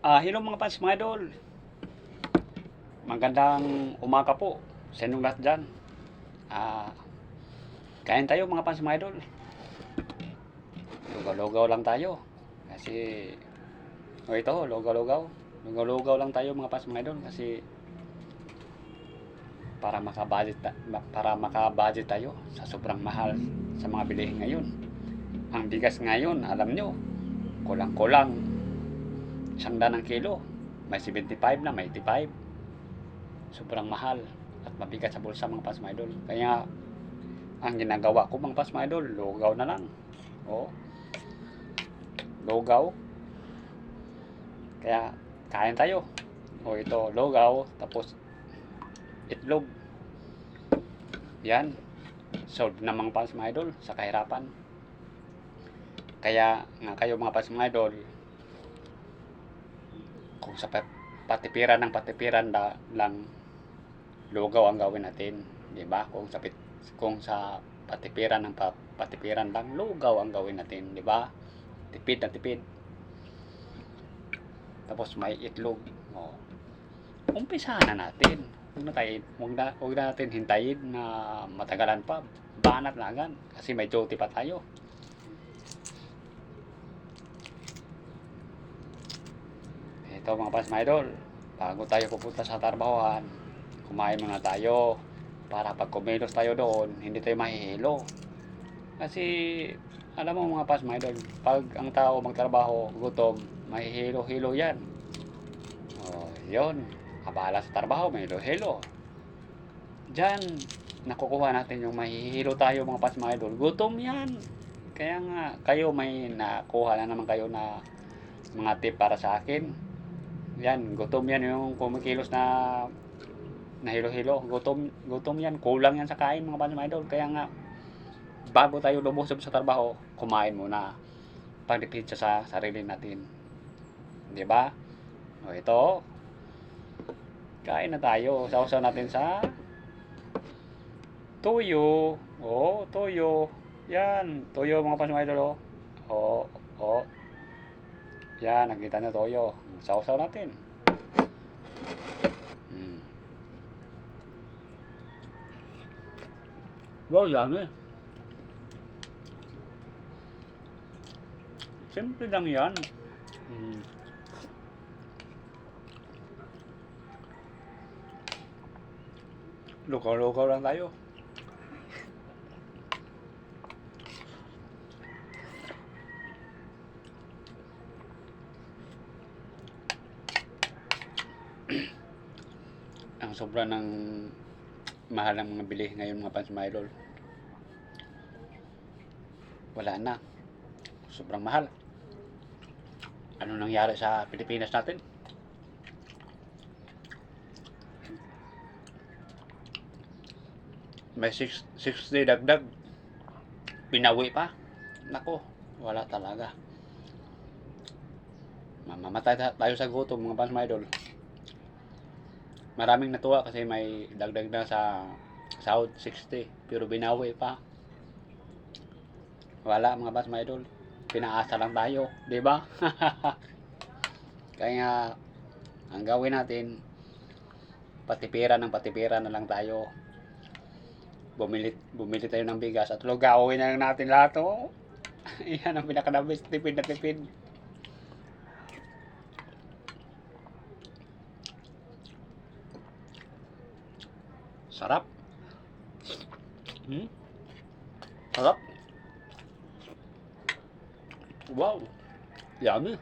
Hello mga fans, mga idol. Magandang umaga po sa inyong lahat dyan. Kain tayo mga fans, mga idol. Lugaw-lugaw lang tayo. Kasi, ito, lugaw-lugaw. Lugaw-lugaw lang tayo mga fans, mga idol. Kasi, para makabudget tayo sa sobrang mahal sa mga bilihin ngayon. Ang bigas ngayon, alam nyo, kulang-kulang 100 ang kilo. May 75 na, may 85. Sobrang mahal at mabigat sa bulsa mga pas, mga idol. Kaya ang ginagawa ko mga pas, mga idol, lugaw na lang. Lugaw. Kaya kain tayo. Ito lugaw, tapos itlog. Yan, solve na mga pas, mga idol, sa kahirapan. Kaya nga kayo mga pas, mga idol, kung sa patipiran lang, lugaw ang gawin natin, di ba? Kung sa patipiran lang, lugaw ang gawin natin, di ba? Tipid na tipid. Tapos may itlog. Umpisahan na natin. Huwag na natin hintayin na matagalan pa. Banat na agad kasi may duty pa tayo. Ito mga pas, mga idol, bago tayo pupunta sa trabahoan, kumain muna tayo para pag kumilos tayo doon, hindi tayo mahihilo. Kasi alam mo mga pas, mga idol, pag ang tao magtrabaho, gutom, mahihilo-hilo yan. Yun, abala sa trabaho, may hilo-hilo. Diyan, nakukuha natin yung mahihilo tayo mga pas, mga idol. Gutom yan. Kaya nga, kayo may nakuha na naman kayo na mga tip para sa akin. Yan, gutom yan yung kumikilos na hilo-hilo. Gutom yan, kulang yan sa kain mga fans, mga idol. Kaya nga, bago tayo lumusob sa trabaho, kumain muna. Pagdipid sa sarili natin. Di ba? Ito, kain na tayo. Sausaw natin sa tuyo. Tuyo. Yan, tuyo mga fans, mga idol. Yan, nakita nyo toyo. Sausaw natin. Wow, yummy. Simple lang yan. Lukaw-lukaw lang tayo. Ang sobra ng mahal ng mga bili ngayon mga fans, mga idol. Wala na. Sobrang mahal. Ano nangyari sa Pilipinas natin? May 6 day dagdag. Pinawi pa. Nako, wala talaga. Mamamatay tayo sa gutom mga fans, mga idol. Maraming natuwa kasi may dagdag na sa sahod 60, pero binawi pa. Wala mga fans, mga idol. Pinaasa lang tayo, di ba? Kaya ang gawin natin, patipiran na lang tayo. Bumili tayo ng bigas at lugawin na lang natin lahat. Yan ang pinakadabis, tipid na tipid. Sarap. Sarap. Wow. Yummy.